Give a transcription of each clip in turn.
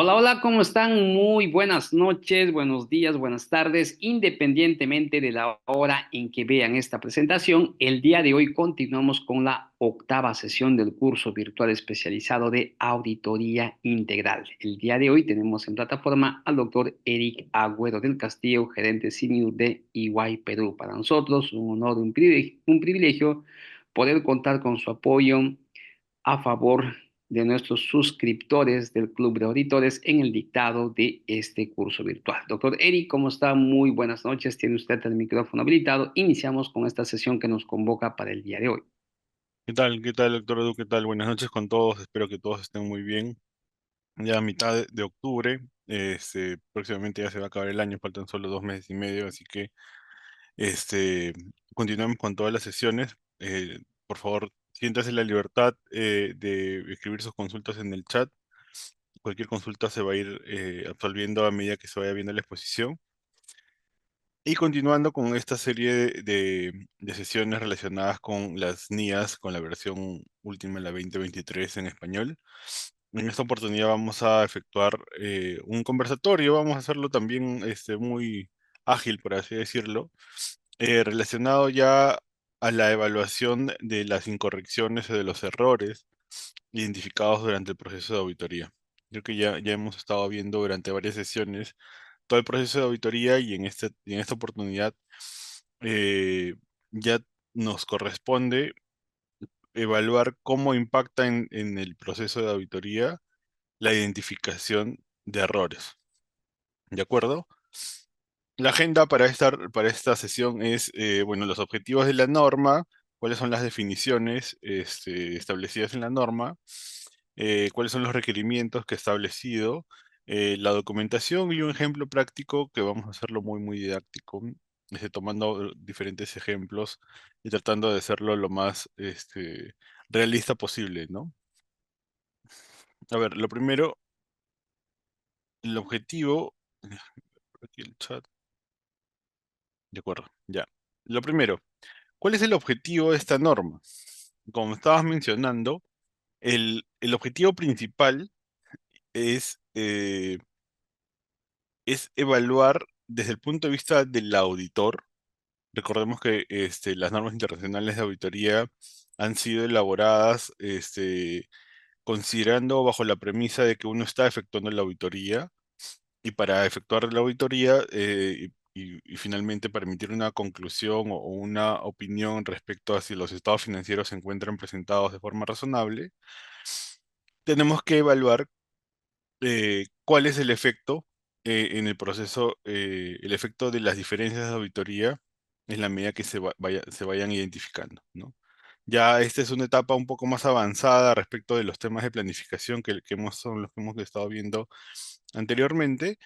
Hola, hola, ¿cómo están? Muy buenas noches, buenos días, buenas tardes, independientemente de la hora en que vean esta presentación. El día de hoy continuamos con la octava sesión del curso virtual especializado de auditoría integral. El día de hoy tenemos en plataforma al doctor Eric Agüero del Castillo, gerente senior de EY Perú. Para nosotros, un honor, un privilegio poder contar con su apoyo a favor de nuestros suscriptores del Club de Auditores en el dictado de este curso virtual. Doctor Eric, ¿cómo está? Muy buenas noches. Tiene usted el micrófono habilitado. Iniciamos con esta sesión que nos convoca para el día de hoy. ¿Qué tal? ¿Qué tal, doctor Edu? ¿Qué tal? Buenas noches con todos. Espero que todos estén muy bien. Ya a mitad de octubre, próximamente ya se va a acabar el año, faltan solo 2 meses y medio, así que este, continuamos con todas las sesiones. Por favor, siéntase en la libertad de escribir sus consultas en el chat. Cualquier consulta se va a ir absolviendo a medida que se vaya viendo la exposición. Y continuando con esta serie de sesiones relacionadas con las NIAs, con la versión última, la 2023 en español. En esta oportunidad vamos a efectuar un conversatorio, vamos a hacerlo también muy ágil, por así decirlo, relacionado ya a la evaluación de las incorrecciones o de los errores identificados durante el proceso de auditoría. Creo que ya hemos estado viendo durante varias sesiones todo el proceso de auditoría y en esta oportunidad eh, ya nos corresponde evaluar cómo impacta en el proceso de auditoría la identificación de errores. ¿De acuerdo? La agenda para esta sesión es, bueno, los objetivos de la norma, cuáles son las definiciones establecidas en la norma, cuáles son los requerimientos que ha establecido, la documentación y un ejemplo práctico que vamos a hacerlo muy didáctico, tomando diferentes ejemplos y tratando de hacerlo lo más realista posible, ¿no? A ver, lo primero, el objetivo, aquí el chat, de acuerdo, ya. Lo primero, ¿cuál es el objetivo de esta norma? Como estabas mencionando, el objetivo principal es, es evaluar desde el punto de vista del auditor. Recordemos que las normas internacionales de auditoría han sido elaboradas considerando bajo la premisa de que uno está efectuando la auditoría y para efectuar la auditoría y finalmente para emitir una conclusión o una opinión respecto a si los estados financieros se encuentran presentados de forma razonable, tenemos que evaluar cuál es el efecto en el proceso, el efecto de las diferencias de auditoría en la medida que se vayan identificando, ¿no? Ya esta es una etapa un poco más avanzada respecto de los temas de planificación son los que hemos estado viendo anteriormente.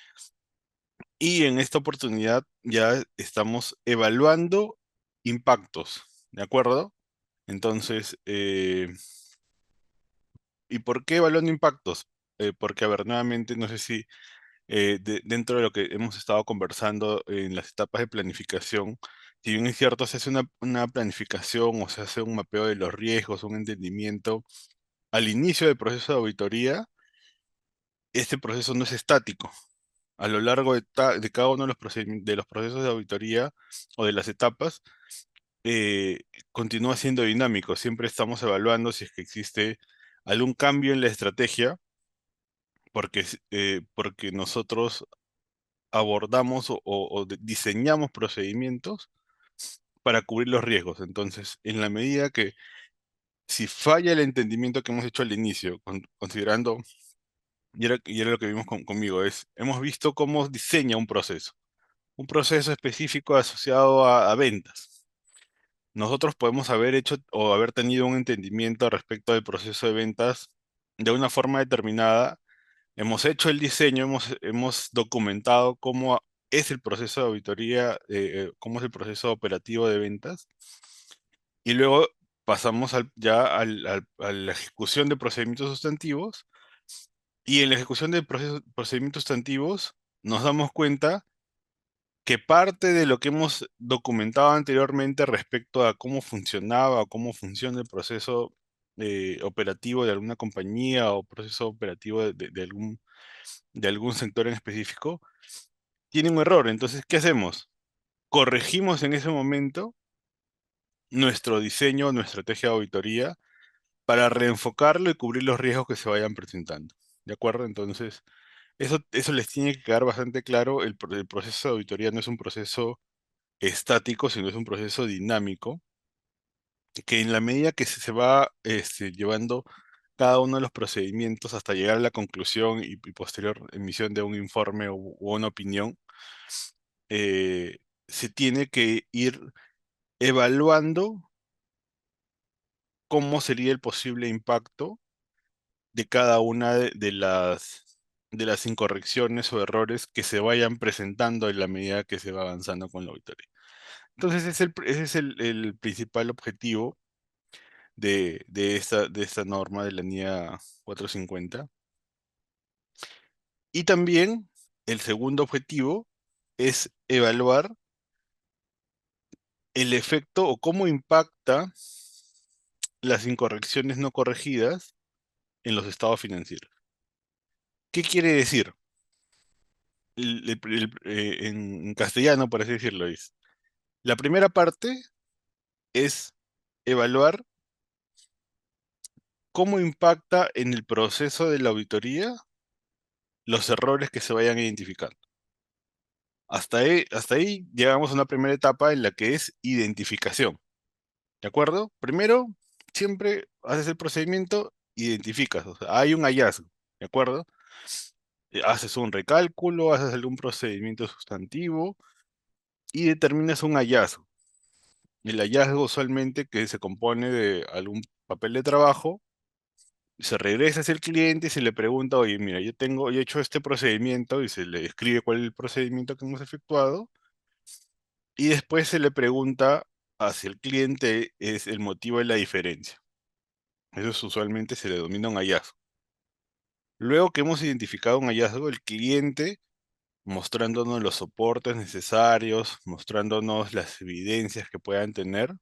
Y en esta oportunidad ya estamos evaluando impactos, ¿de acuerdo? Entonces, ¿y por qué evaluando impactos? Porque, a ver, nuevamente, no sé si dentro de lo que hemos estado conversando en las etapas de planificación, si bien es cierto, se hace una planificación o se hace un mapeo de los riesgos, un entendimiento al inicio del proceso de auditoría, este proceso no es estático. A lo largo de cada uno de de los procesos de auditoría o de las etapas, eh, continúa siendo dinámico. Siempre estamos evaluando si es que existe algún cambio en la estrategia, porque nosotros abordamos o diseñamos procedimientos para cubrir los riesgos. Entonces, en la medida que si falla el entendimiento que hemos hecho al inicio, considerando, y era lo que vimos conmigo, hemos visto cómo diseña un proceso específico asociado a ventas. Nosotros podemos haber hecho o haber tenido un entendimiento respecto del proceso de ventas de una forma determinada. Hemos hecho el diseño, hemos documentado cómo es el proceso de auditoría, cómo es el proceso operativo de ventas, y luego pasamos a la ejecución de procedimientos sustantivos, y en la ejecución de procedimientos sustantivos nos damos cuenta que parte de lo que hemos documentado anteriormente respecto a cómo funcionaba o cómo funciona el proceso operativo de alguna compañía o proceso operativo de algún de algún sector en específico, tiene un error. Entonces, ¿qué hacemos? Corregimos en ese momento nuestro diseño, nuestra estrategia de auditoría para reenfocarlo y cubrir los riesgos que se vayan presentando. ¿De acuerdo? Entonces, eso les tiene que quedar bastante claro. El proceso de auditoría no es un proceso estático, sino es un proceso dinámico, que en la medida que se va llevando cada uno de los procedimientos hasta llegar a la conclusión y posterior emisión de un informe o una opinión, eh, se tiene que ir evaluando cómo sería el posible impacto de cada una de las incorrecciones o errores que se vayan presentando en la medida que se va avanzando con la auditoría. Entonces, ese es el principal objetivo de esta norma de la NIA 450. Y también el segundo objetivo es evaluar el efecto o cómo impacta las incorrecciones no corregidas en los estados financieros. ¿Qué quiere decir? En castellano, por así decirlo, es. La primera parte es evaluar cómo impacta en el proceso de la auditoría los errores que se vayan identificando. Hasta ahí llegamos a una primera etapa en la que es identificación. ¿De acuerdo? Primero, siempre haces el procedimiento, identificas, o sea, hay un hallazgo. ¿De acuerdo? Haces un recálculo, haces algún procedimiento sustantivo y determinas un hallazgo. El hallazgo usualmente que se compone de algún papel de trabajo, se regresa hacia el cliente y se le pregunta, oye, mira, yo he hecho este procedimiento y se le describe cuál es el procedimiento que hemos efectuado y después se le pregunta hacia el cliente es el motivo de la diferencia. Usualmente se le denomina un hallazgo. Luego que hemos identificado un hallazgo, el cliente, mostrándonos los soportes necesarios, mostrándonos las evidencias que puedan tener,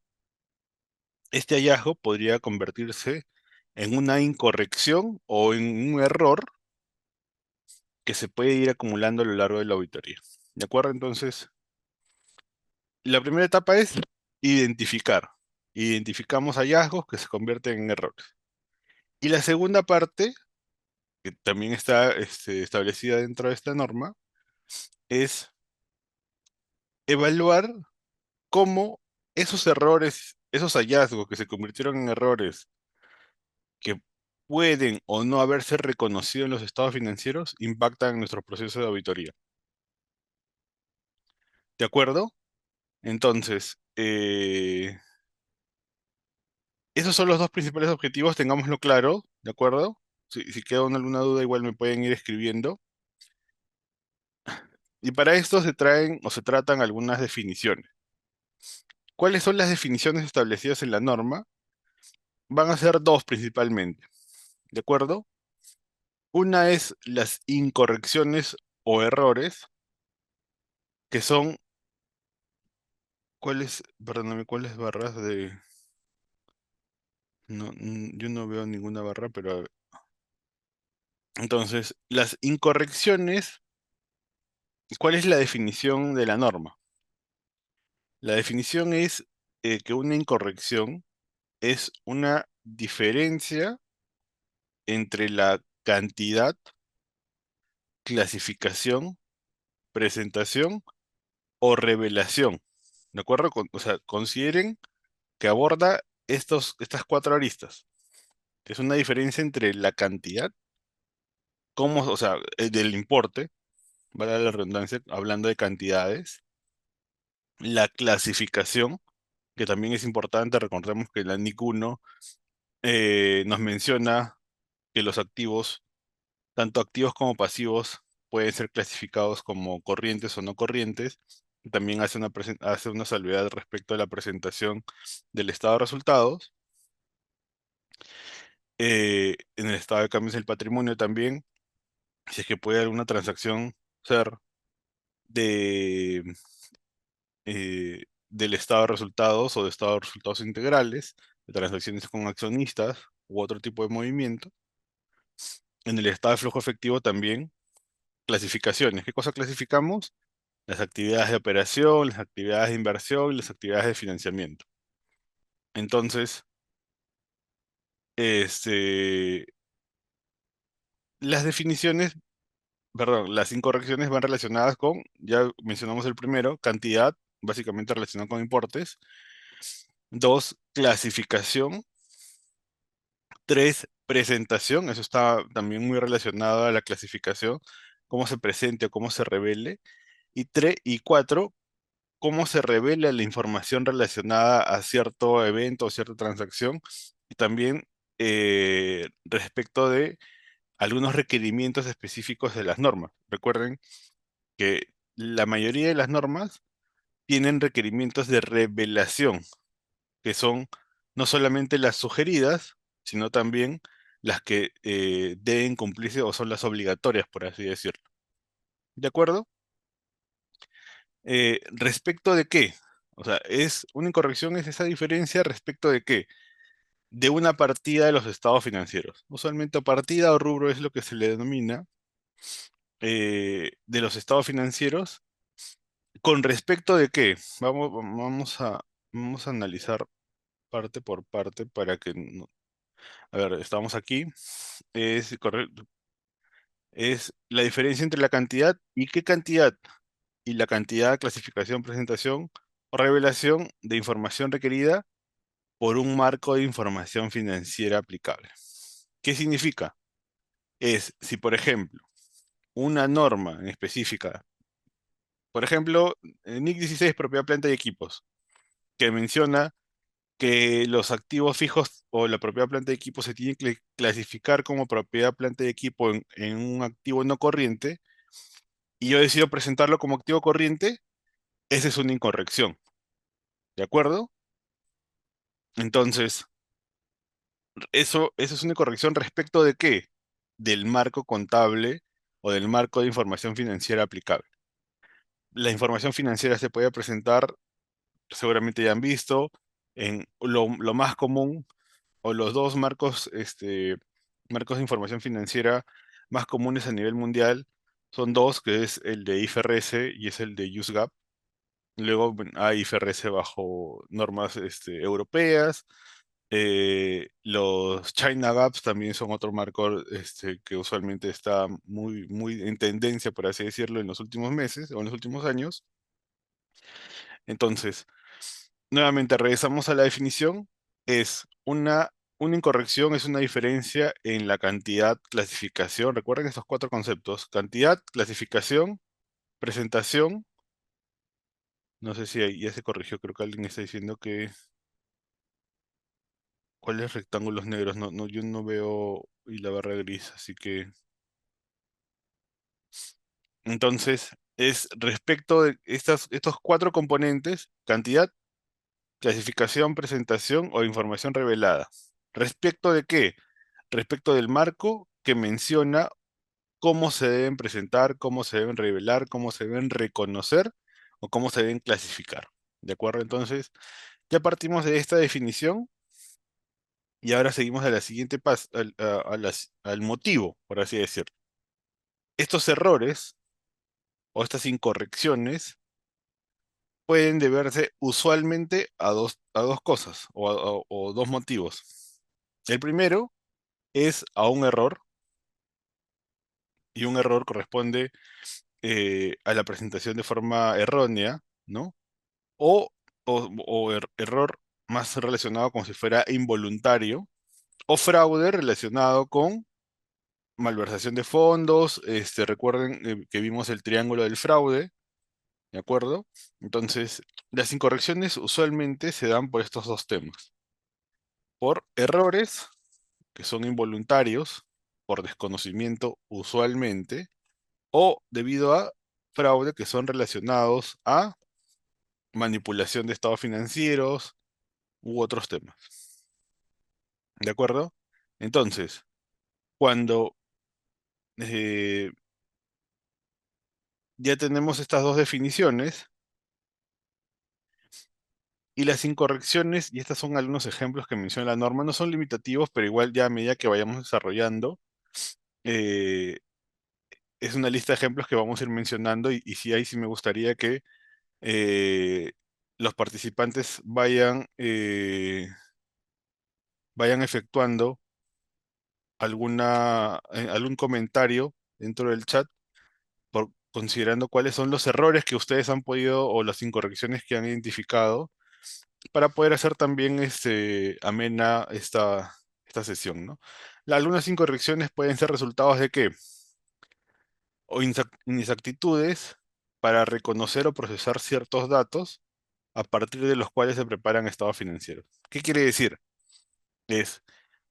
este hallazgo podría convertirse en una incorrección o en un error que se puede ir acumulando a lo largo de la auditoría. ¿De acuerdo? Entonces, la primera etapa es identificar. Identificamos hallazgos que se convierten en errores. Y la segunda parte, que también está establecida dentro de esta norma, es evaluar cómo esos errores, esos hallazgos que se convirtieron en errores que pueden o no haberse reconocido en los estados financieros impactan nuestro proceso de auditoría. ¿De acuerdo? Entonces, esos son los dos principales objetivos, tengámoslo claro, ¿de acuerdo? Si queda alguna duda, igual me pueden ir escribiendo. Y para esto se traen o se tratan algunas definiciones. ¿Cuáles son las definiciones establecidas en la norma? Van a ser dos principalmente, ¿de acuerdo? Una es las incorrecciones o errores, que son, perdóname, cuáles barras de... No, yo no veo ninguna barra, pero a ver. Entonces, las incorrecciones, ¿cuál es la definición de la norma? La definición es que una incorrección es una diferencia entre la cantidad, clasificación, presentación o revelación. ¿De acuerdo? O sea, consideren que aborda estas cuatro aristas. Es una diferencia entre la cantidad, o sea, del importe, vale la redundancia, hablando de cantidades, la clasificación, que también es importante, recordemos que la NIC 1 nos menciona que los activos, tanto activos como pasivos, pueden ser clasificados como corrientes o no corrientes. También hace una salvedad respecto a la presentación del estado de resultados. En el estado de cambios del patrimonio también, si es que puede alguna transacción ser de, del estado de resultados o de estado de resultados integrales, de transacciones con accionistas u otro tipo de movimiento. En el estado de flujo efectivo también, clasificaciones. ¿Qué cosa clasificamos? Las actividades de operación, las actividades de inversión y las actividades de financiamiento. Entonces, este, las definiciones, perdón, las incorrecciones van relacionadas con, ya mencionamos el primero, cantidad, básicamente relacionado con importes. Dos, clasificación. Tres, presentación, eso está también muy relacionado a la clasificación, cómo se presente o cómo se revele. Y cuatro, cómo se revela la información relacionada a cierto evento o cierta transacción. Y también respecto de algunos requerimientos específicos de las normas. Recuerden que la mayoría de las normas tienen requerimientos de revelación, que son no solamente las sugeridas, sino también las que deben cumplirse o son las obligatorias, por así decirlo. ¿De acuerdo? ¿Respecto de qué? O sea, es una incorrección, es esa diferencia respecto de qué? De una partida de los estados financieros. Usualmente partida o rubro es lo que se le denomina de los estados financieros. ¿Con respecto de qué? Vamos a analizar parte por parte para que... A ver, estamos aquí. Correcto. Es la diferencia entre la cantidad y qué cantidad. Y la cantidad, clasificación, presentación o revelación de información requerida por un marco de información financiera aplicable. ¿Qué significa? Es si, por ejemplo, una norma en específica, por ejemplo, NIC 16, propiedad, planta y equipos, que menciona que los activos fijos o la propiedad, planta y equipos se tienen que clasificar como propiedad, planta y equipo en un activo no corriente, y yo decido presentarlo como activo corriente, esa es una incorrección. ¿De acuerdo? Entonces, eso es una incorrección respecto de qué? Del marco contable o del marco de información financiera aplicable. La información financiera se puede presentar, seguramente ya han visto, en lo más común, o los dos marcos, marcos de información financiera más comunes a nivel mundial son dos, que es el de IFRS y es el de USGAP. Luego bueno, hay IFRS bajo normas europeas. Los China Gaps también son otro marco que usualmente está muy, muy en tendencia, por así decirlo, en los últimos meses o en los últimos años. Entonces, nuevamente regresamos a la definición. Es una incorrección, es una diferencia en la cantidad, clasificación. Recuerden estos cuatro conceptos: cantidad, clasificación, presentación. No sé si ahí ya se corrigió, creo que alguien está diciendo que ¿cuáles rectángulos negros? No, no, yo no veo y la barra gris, así que entonces es respecto de estos cuatro componentes: cantidad, clasificación, presentación o información revelada. ¿Respecto de qué? Respecto del marco que menciona cómo se deben presentar, cómo se deben revelar, cómo se deben reconocer o cómo se deben clasificar. ¿De acuerdo? Entonces, ya partimos de esta definición y ahora seguimos a la siguiente al motivo, por así decirlo. Estos errores o estas incorrecciones pueden deberse usualmente a dos cosas o dos motivos. El primero es a un error, y un error corresponde a la presentación de forma errónea, ¿no? O error más relacionado como si fuera involuntario, o fraude relacionado con malversación de fondos. Recuerden que vimos el triángulo del fraude, ¿de acuerdo? Entonces, las incorrecciones usualmente se dan por estos dos temas: por errores que son involuntarios, por desconocimiento usualmente, o debido a fraude que son relacionados a manipulación de estados financieros u otros temas. ¿De acuerdo? Entonces, cuando eh, ya tenemos estas dos definiciones y las incorrecciones, y estos son algunos ejemplos que menciona la norma, no son limitativos, pero igual ya a medida que vayamos desarrollando, eh, es una lista de ejemplos que vamos a ir mencionando y si ahí sí me gustaría que eh, los participantes vayan efectuando algún comentario dentro del chat considerando cuáles son los errores que ustedes han podido o las incorrecciones que han identificado para poder hacer también amena esta sesión, ¿no? Algunas incorrecciones pueden ser resultados de qué? O inexactitudes para reconocer o procesar ciertos datos a partir de los cuales se preparan estados financieros. ¿Qué quiere decir? Es,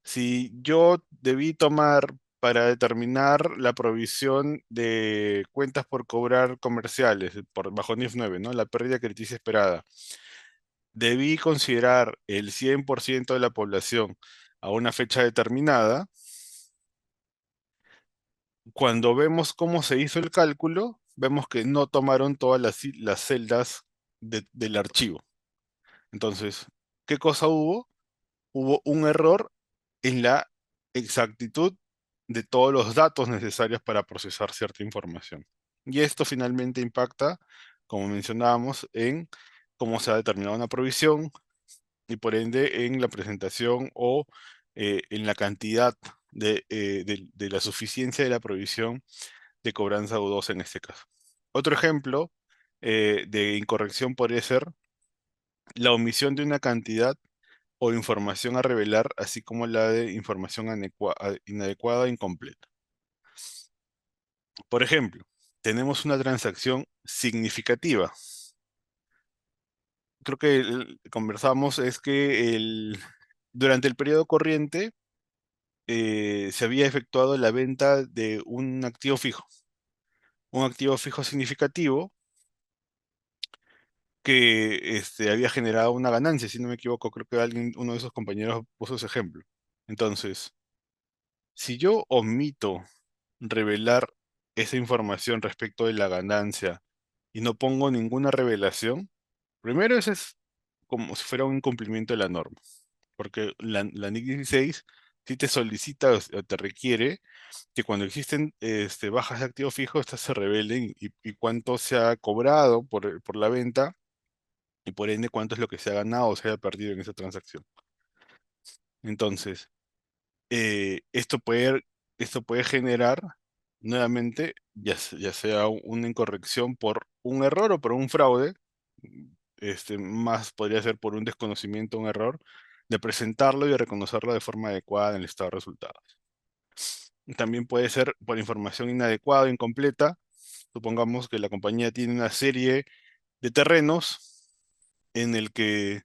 si yo debí tomar para determinar la provisión de cuentas por cobrar comerciales bajo NIF 9, ¿no? La pérdida crediticia esperada, debí considerar el 100% de la población a una fecha determinada. Cuando vemos cómo se hizo el cálculo, vemos que no tomaron todas las celdas del archivo. Entonces, ¿qué cosa hubo? Hubo un error en la exactitud de todos los datos necesarios para procesar cierta información. Y esto finalmente impacta, como mencionábamos, en cómo se ha determinado una provisión y por ende en la presentación o en la cantidad de la suficiencia de la provisión de cobranza dudosa en este caso. Otro ejemplo de incorrección podría ser la omisión de una cantidad o información a revelar, así como la de información inadecuada o incompleta. Por ejemplo, tenemos una transacción significativa. Creo que conversamos es que durante el periodo corriente se había efectuado la venta de un activo fijo significativo que había generado una ganancia, si no me equivoco, creo que uno de esos compañeros puso ese ejemplo. Entonces, si yo omito revelar esa información respecto de la ganancia y no pongo ninguna revelación, primero ese es como si fuera un incumplimiento de la norma, porque la NIC 16 sí te solicita o te requiere que cuando existen bajas de activo fijo, estas se revelen y cuánto se ha cobrado por la venta y por ende cuánto es lo que se ha ganado o se ha perdido en esa transacción. Entonces, esto puede generar nuevamente, ya sea una incorrección por un error o por un fraude, más podría ser por un desconocimiento, un error, de presentarlo y de reconocerlo de forma adecuada en el estado de resultados. También puede ser por información inadecuada o incompleta. Supongamos que la compañía tiene una serie de terrenos en el que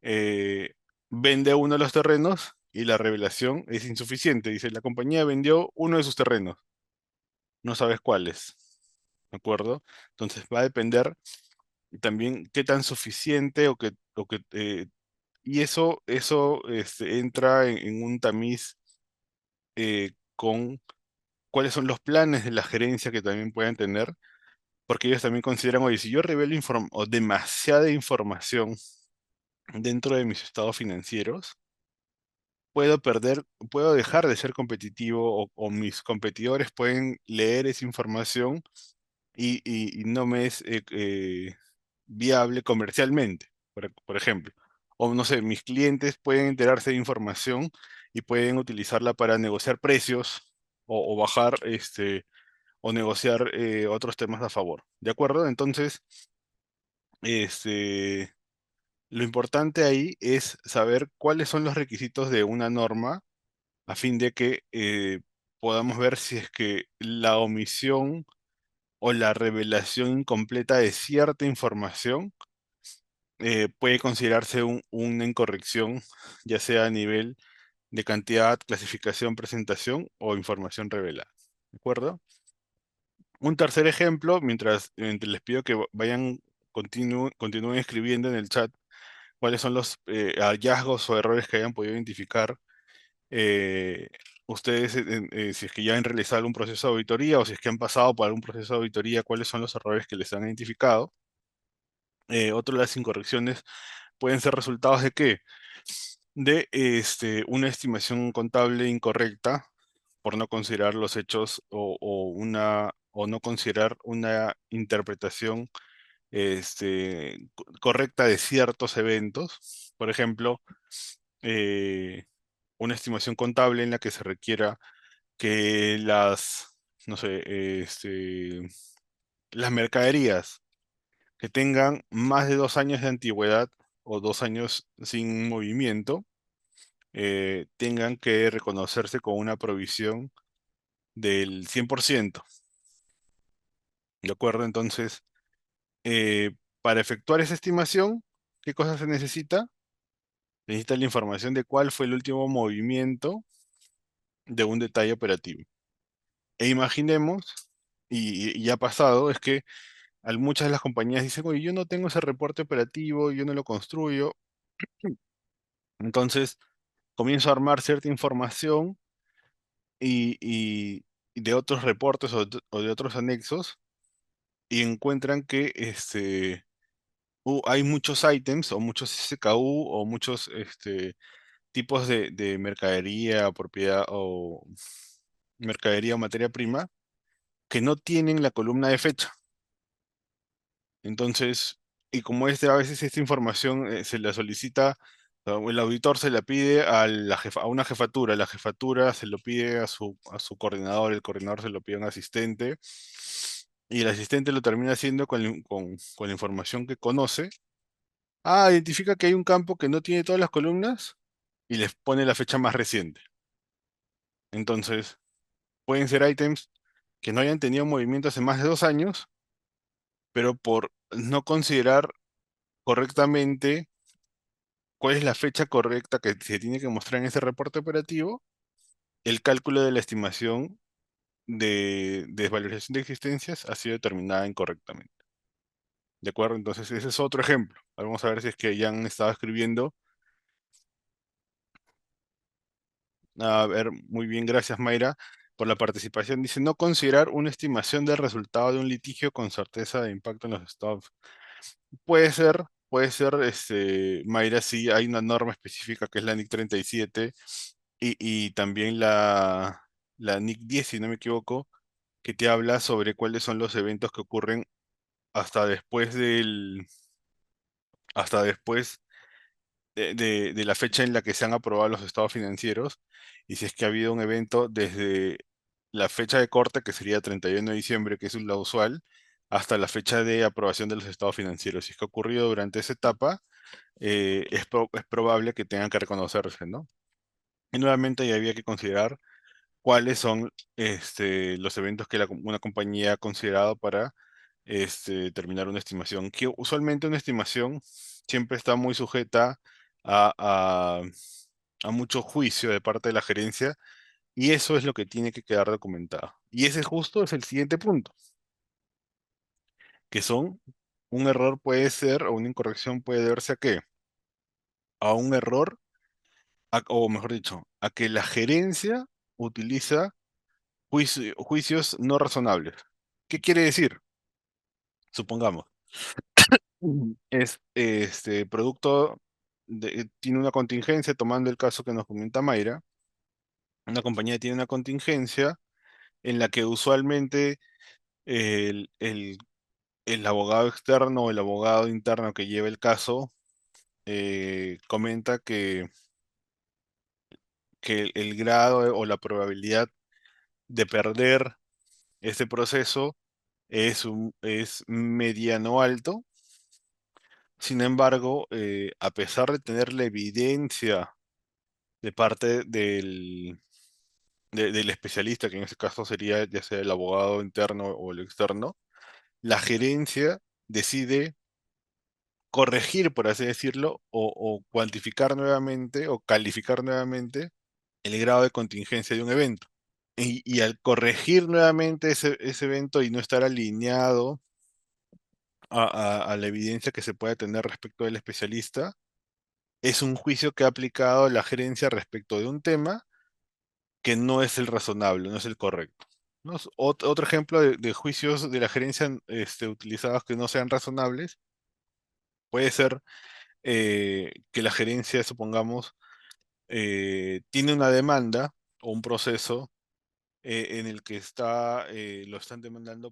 eh, vende uno de los terrenos y la revelación es insuficiente. Dice, la compañía vendió uno de sus terrenos, no sabes cuáles, ¿de acuerdo? Entonces va a depender también qué tan suficiente y eso entra en un tamiz con cuáles son los planes de la gerencia que también pueden tener, porque ellos también consideran, oye, si yo revelo o demasiada información dentro de mis estados financieros, puedo dejar de ser competitivo o mis competidores pueden leer esa información y no me es viable comercialmente, por ejemplo. O no sé, mis clientes pueden enterarse de información y pueden utilizarla para negociar precios o bajar o negociar otros temas a favor. ¿De acuerdo? Entonces, este, lo importante ahí es saber cuáles son los requisitos de una norma a fin de que podamos ver si es que la omisión o la revelación incompleta de cierta información puede considerarse una incorrección, ya sea a nivel de cantidad, clasificación, presentación o información revelada. ¿De acuerdo? Un tercer ejemplo, mientras les pido que continúen escribiendo en el chat cuáles son los hallazgos o errores que hayan podido identificar eh, ustedes, si es que ya han realizado algún proceso de auditoría o si es que han pasado por algún proceso de auditoría, cuáles son los errores que les han identificado. Otra de las incorrecciones pueden ser resultados de qué? De una estimación contable incorrecta por no considerar los hechos o no considerar una interpretación correcta de ciertos eventos. Por ejemplo, eh, una estimación contable en la que se requiera que no sé, las mercaderías que tengan más de 2 años de antigüedad o 2 años sin movimiento, tengan que reconocerse con una provisión del 100%. ¿De acuerdo? Entonces, para efectuar esa estimación, ¿qué cosa se necesita? Necesita la información de cuál fue el último movimiento de un detalle operativo. E imaginemos, y ha pasado, es que muchas de las compañías dicen, oye, yo no tengo ese reporte operativo, yo no lo construyo. Entonces, comienzo a armar cierta información y de otros reportes o de otros anexos y encuentran que hay muchos ítems o muchos SKU o muchos tipos de mercadería o propiedad o mercadería o materia prima que no tienen la columna de fecha. Entonces, y como a veces esta información se la solicita, o el auditor se la pide a una jefatura, la jefatura se lo pide a su coordinador, el coordinador se lo pide a un asistente, y el asistente lo termina haciendo con la información que conoce. Ah, identifica que hay un campo que no tiene todas las columnas y les pone la fecha más reciente. Entonces, pueden ser ítems que no hayan tenido movimiento hace más de 2 años, pero por no considerar correctamente cuál es la fecha correcta que se tiene que mostrar en ese reporte operativo, el cálculo de la estimación de desvalorización de existencias ha sido determinada incorrectamente. ¿De acuerdo? Entonces, ese es otro ejemplo. Vamos a ver si es que ya han estado escribiendo. A ver, muy bien, gracias Mayra por la participación. Dice, no considerar una estimación del resultado de un litigio con certeza de impacto en los estados. Puede ser, Mayra, sí, hay una norma específica que es la NIC 37 y también la NIC 10, si no me equivoco, que te habla sobre cuáles son los eventos que ocurren hasta después hasta después de la fecha en la que se han aprobado los estados financieros y si es que ha habido un evento desde la fecha de corte, que sería 31 de diciembre, que es la usual, hasta la fecha de aprobación de los estados financieros. Si es que ha ocurrido durante esa etapa, es probable que tengan que reconocerse, ¿no? Y nuevamente ahí había que considerar cuáles son los eventos que una compañía ha considerado para determinar una estimación. Que usualmente una estimación siempre está muy sujeta a, a, a mucho juicio de parte de la gerencia y eso es lo que tiene que quedar documentado. Y ese justo es el siguiente punto, que son un error puede ser o una incorrección puede deberse a qué? A un error, o mejor dicho, a que la gerencia utiliza juicios no razonables. ¿Qué quiere decir? Supongamos, es producto tiene una contingencia, tomando el caso que nos comenta Mayra, una compañía tiene una contingencia en la que usualmente el, el- el abogado externo o el abogado interno que lleva el caso comenta que el grado o la probabilidad de perder este proceso es mediano alto. Sin embargo, a pesar de tener la evidencia de parte del especialista, que en este caso sería ya sea el abogado interno o el externo, la gerencia decide corregir, por así decirlo, o cuantificar nuevamente o calificar nuevamente el grado de contingencia de un evento. Y al corregir nuevamente ese evento y no estar alineado a la evidencia que se puede tener respecto del especialista, es un juicio que ha aplicado la gerencia respecto de un tema que no es el razonable, no es el correcto. ¿No? Otro ejemplo de juicios de la gerencia utilizados que no sean razonables puede ser que la gerencia, supongamos, tiene una demanda o un proceso en el que está, lo están demandando